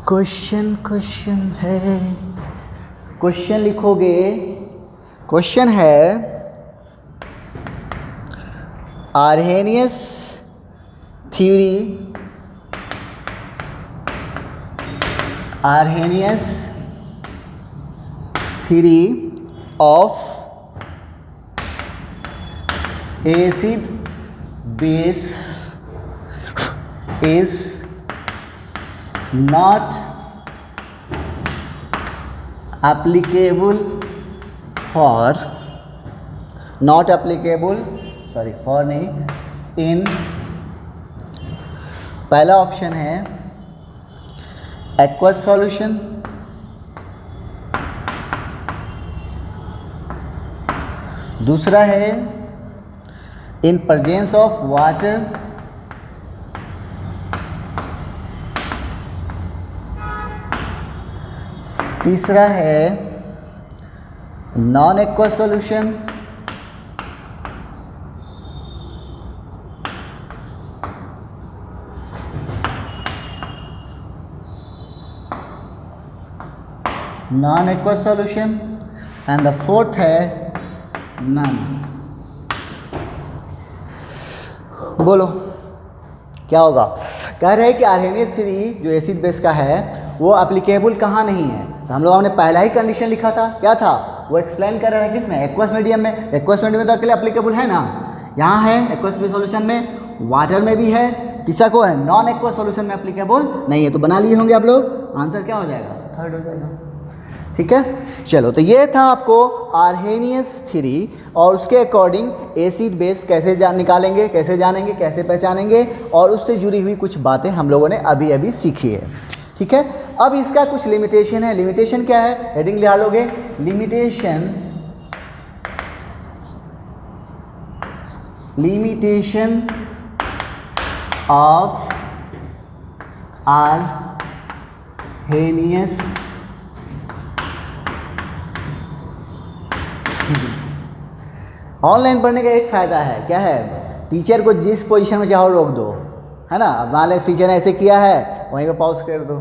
क्वेश्चन है, क्वेश्चन लिखोगे। क्वेश्चन है Arrhenius theory, Arrhenius theory of acid base is not applicable for, not applicable, sorry for नहीं, इन, पहला ऑप्शन है एक्वस सॉल्यूशन, दूसरा है in presence of water, तीसरा है non aqueous solution, non aqueous solution, and the fourth है none. बोलो क्या होगा? कह रहे हैं कि आर्हेनियस थ्योरी जो एसिड बेस का है वो एप्लीकेबल कहाँ नहीं है। तो हम लोगों ने पहला ही कंडीशन लिखा था, क्या था वो एक्सप्लेन कर रहे हैं किस में, एक्वस मीडियम में। एक्वस मीडियम में तो अकेले एप्लीकेबल है ना, यहाँ है एक्वस सॉल्यूशन में, वाटर में भी है, तीसरा को है नॉन एक्वस सॉल्यूशन में एप्लीकेबल नहीं है। तो बना लिए होंगे आप लोग, आंसर क्या हो जाएगा, थर्ड हो जाएगा। ठीक है, चलो तो ये था आपको आर्हेनियस थ्योरी और उसके अकॉर्डिंग एसिड बेस कैसे निकालेंगे, कैसे जानेंगे, कैसे पहचानेंगे, और उससे जुड़ी हुई कुछ बातें हम लोगों ने अभी अभी सीखी है। ठीक है, अब इसका कुछ लिमिटेशन है। लिमिटेशन क्या है, हेडिंग लिखा लोगे, limitation, limitation of Arrhenius online पढ़ने का एक फ़ायदा है, क्या है, टीचर को जिस पोजीशन में चाहो रोक दो, है ना। अब मान लो टीचर ने ऐसे किया है, वहीं पे पॉज कर दो,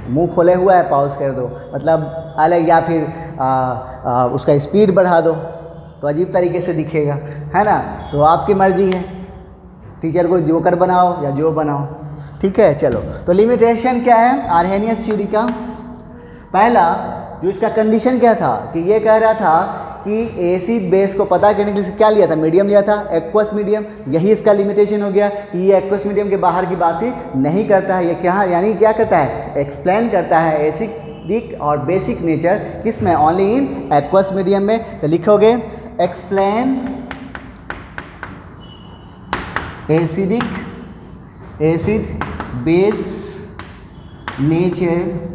मुंह खोले हुआ है पॉज कर दो, मतलब अलग, या फिर उसका स्पीड बढ़ा दो तो अजीब तरीके से दिखेगा, है ना। तो आपकी मर्जी है, टीचर को जोकर बनाओ या जो बनाओ। ठीक है, चलो तो लिमिटेशन क्या है आर्हेनियस थ्योरी का। पहला जो इसका कंडीशन क्या था कि ये कह रहा था कि एसिड बेस को पता करने के लिए क्या लिया था, मीडियम लिया था, एक्वस मीडियम। यही इसका लिमिटेशन हो गया कि ये एक्वस मीडियम के बाहर की बात ही नहीं करता है। ये क्या यानी क्या करता है, एक्सप्लेन करता है एसिडिक और बेसिक नेचर किस में, ओनली इन एक्वस मीडियम में। तो लिखोगे explain acidic, acid base nature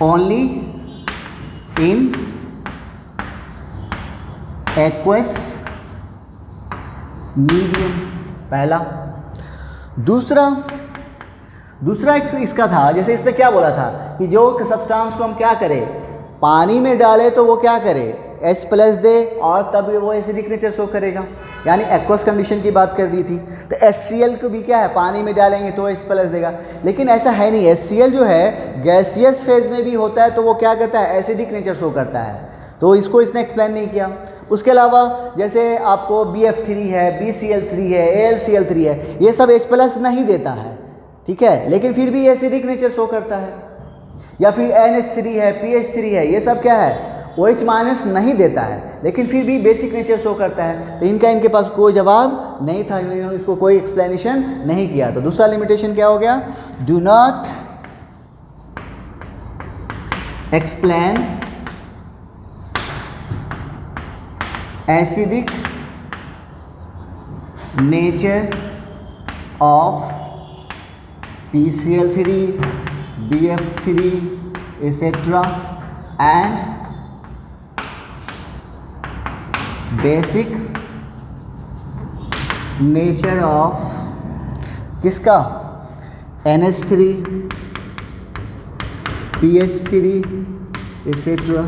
only in aqueous medium, पहला। दूसरा इसका था, जैसे इसने क्या बोला था कि जो सब्सटेंस को हम क्या करें, पानी में डालें तो वो क्या करे, H+ दे और तब वो एसिडिक नेचर शो करेगा, यानी एक्वस कंडीशन की बात कर दी थी। तो HCl को भी क्या है, पानी में डालेंगे तो H+ देगा, लेकिन ऐसा है नहीं। HCl जो है गैसियस फेज में भी होता है तो वो क्या करता है, एसिडिक नेचर शो करता है। तो इसको इसने एक्सप्लेन नहीं किया। उसके अलावा जैसे आपको BF3 है, BCl3 है, AlCl3 है, ये सब H+ नहीं देता है, ठीक है, लेकिन फिर भी एसिडिक नेचर शो करता है। या फिर NH3 है, PH3 है, ये सब क्या है, OH- नहीं देता है, लेकिन फिर भी बेसिक नेचर शो करता है। तो इनके पास कोई जवाब नहीं था, इन्होंने इसको कोई एक्सप्लेनेशन नहीं किया। तो दूसरा लिमिटेशन क्या हो गया, do not explain acidic nature of PCl3, BF3, etc. and basic nature of किसका NH3 PH3 etc.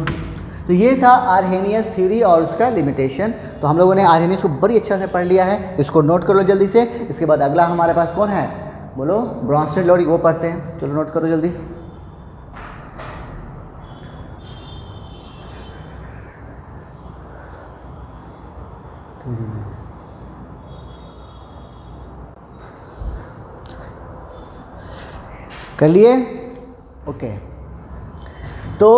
तो ये था आर्हेनियस थ्योरी और उसका लिमिटेशन। तो हम लोगों ने आर्हेनियस को बड़ी अच्छा से पढ़ लिया है, इसको नोट कर लो जल्दी से। इसके बाद अगला हमारे पास कौन है, बोलो, ब्रॉन्स्टेड लॉरी, वो पढ़ते हैं। चलो नोट करो जल्दी। कर लिए? ओके। तो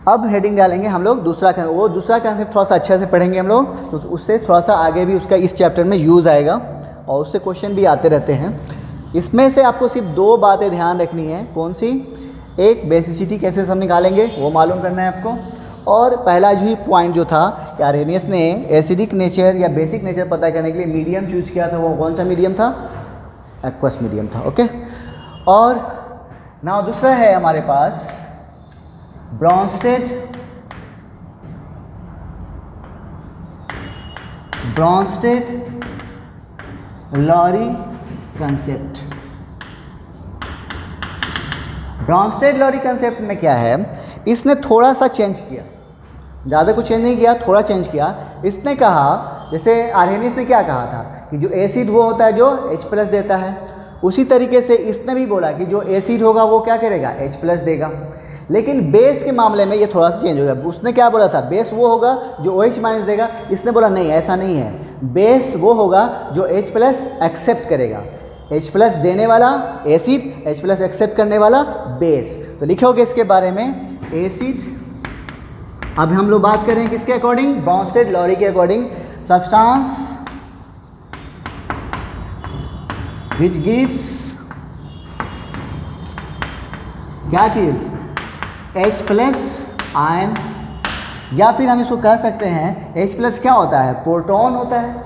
अब हेडिंग डालेंगे हम लोग दूसरा, वो दूसरा कंसेप्ट थोड़ा सा अच्छे से पढ़ेंगे हम लोग, तो उससे थोड़ा सा आगे भी उसका इस चैप्टर में यूज़ आएगा और उससे क्वेश्चन भी आते रहते हैं। इसमें से आपको सिर्फ दो बातें ध्यान रखनी है। कौन सी? एक, बेसिसिटी कैसे हम निकालेंगे वो मालूम करना है आपको, और पहला जो ही पॉइंट जो था कि आर्हेनियस ने एसिडिक नेचर या बेसिक नेचर पता करने के लिए मीडियम चूज किया था। वो कौन सा मीडियम था? एक्वस मीडियम था। ओके। और ना दूसरा है हमारे पास Bronsted Lowry concept. Bronsted Lowry concept में क्या है, इसने थोड़ा सा चेंज किया, ज़्यादा कुछ चेंज नहीं किया, थोड़ा चेंज किया। इसने कहा, जैसे आर्हेनियस ने क्या कहा था कि जो एसिड वो होता है जो H+ देता है, उसी तरीके से इसने भी बोला कि जो एसिड होगा वो क्या करेगा, H+ देगा। लेकिन बेस के मामले में ये थोड़ा सा चेंज हो गया। उसने क्या बोला था, बेस वो होगा जो OH- देगा। इसने बोला नहीं, ऐसा नहीं है, बेस वो होगा जो H+ एक्सेप्ट करेगा। H+ देने वाला एसिड, H+ एक्सेप्ट करने वाला बेस। तो लिखोगे इसके बारे में एसिड। अब हम लोग बात करें किसके अकॉर्डिंग, ब्रॉन्स्टेड लॉरी के अकॉर्डिंग, सब्सटेंस विच गिव्स क्या चीज़, H+ आयन, या फिर हम इसको कह सकते हैं H+ क्या होता है, प्रोटॉन होता है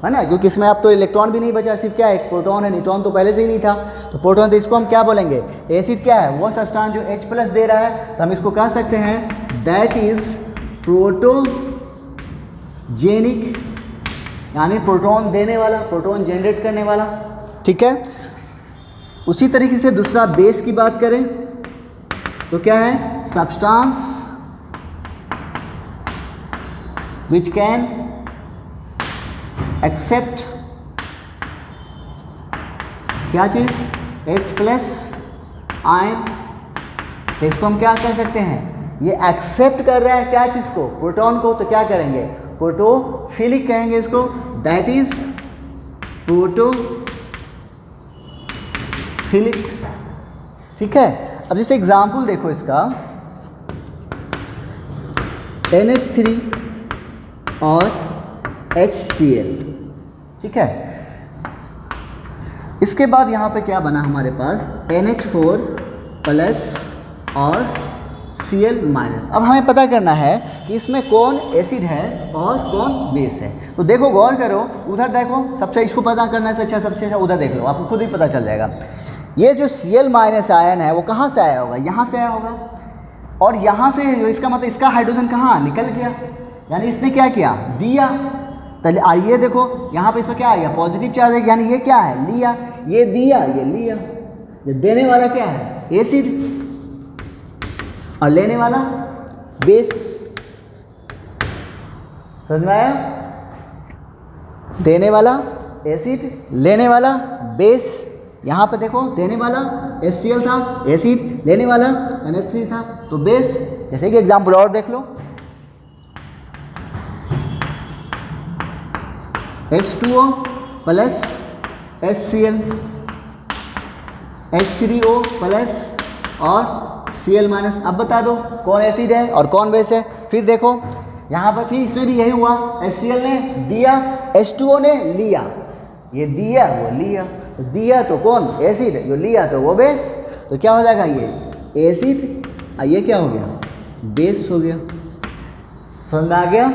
ना, क्योंकि इसमें अब तो इलेक्ट्रॉन भी नहीं बचा, सिर्फ क्या है, एक प्रोटॉन है, न्यूट्रॉन तो पहले से ही नहीं था। तो प्रोटॉन, तो इसको हम क्या बोलेंगे, एसिड क्या है, वो सब्सटेंस जो H+ दे रहा है। तो हम इसको कह सकते हैं दैट इज प्रोटोजेनिक, यानी प्रोटॉन देने वाला, प्रोटॉन जनरेट करने वाला। ठीक है। उसी तरीके से दूसरा बेस की बात करें तो क्या है, सब्सटेंस विच कैन एक्सेप्ट क्या चीज, H+ आयन। तो इसको हम क्या कह सकते हैं, ये एक्सेप्ट कर रहा है क्या चीज को, प्रोटॉन को। तो क्या करेंगे, प्रोटोफिलिक कहेंगे इसको, दैट इज प्रोटोफिलिक। ठीक है। अब जैसे एग्जाम्पल देखो इसका, NH3 और HCl। ठीक है। इसके बाद यहाँ पे क्या बना हमारे पास, NH4+ और Cl-। अब हमें पता करना है कि इसमें कौन एसिड है और कौन बेस है। तो देखो, गौर करो, उधर देखो, सबसे इसको पता करना है अच्छा, सबसे अच्छा उधर देख लो, आपको खुद ही पता चल जाएगा। ये जो Cl- आयन है वो कहाँ से आया होगा, यहाँ से आया होगा, और यहाँ से जो इसका मतलब इसका हाइड्रोजन कहाँ निकल गया, यानी इसने क्या किया, दिया। पहले ये देखो, यहाँ पे इसमें क्या आ गया, पॉजिटिव चार्ज है, यानी ये क्या है, लिया, ये दिया, ये लिया। ये देने वाला क्या है, एसिड, और लेने वाला बेस। समझ में आया, देने वाला एसिड, लेने वाला बेस। यहाँ पे देखो, देने वाला HCl था, एसिड, लेने वाला NH3 था, तो बेस। जैसे कि एग्जाम्पल और देख लो, H2O plus HCl, H3O plus और Cl-। अब बता दो कौन एसिड है और कौन बेस है। फिर देखो यहाँ पर, फिर इसमें भी यही हुआ, HCl ने दिया, H2O ने लिया, ये दिया वो लिया, तो दिया तो कौन, एसिड, जो लिया तो वो बेस। तो क्या हो जाएगा, ये एसिड, ये क्या हो गया, बेस हो गया। समझ में आ गया।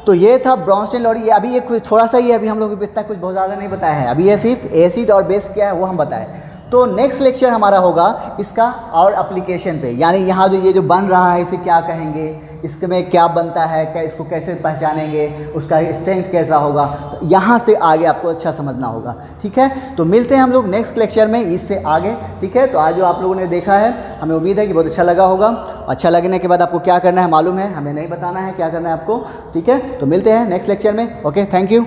तो ये था ब्रॉन्स्टेड लॉरी। ये अभी ये कुछ थोड़ा सा ही, अभी हम लोग इतना कुछ बहुत ज़्यादा नहीं बताया है, अभी ये सिर्फ एसिड और बेस क्या है वो हम बताएं। तो नेक्स्ट लेक्चर हमारा होगा इसका और एप्लीकेशन पे, यानी यहाँ जो ये जो बन रहा है इसे क्या कहेंगे, इसमें क्या बनता है, क्या इसको कैसे पहचानेंगे, उसका स्ट्रेंथ कैसा होगा, तो यहाँ से आगे आपको अच्छा समझना होगा। ठीक है, तो मिलते हैं हम लोग नेक्स्ट लेक्चर में इससे आगे। ठीक है, तो आज जो आप लोगों ने देखा है हमें उम्मीद है कि बहुत अच्छा लगा होगा। अच्छा लगने के बाद आपको क्या करना है मालूम है, हमें नहीं बताना है क्या करना है आपको। ठीक है, तो मिलते हैं नेक्स्ट लेक्चर में। Okay, thank you.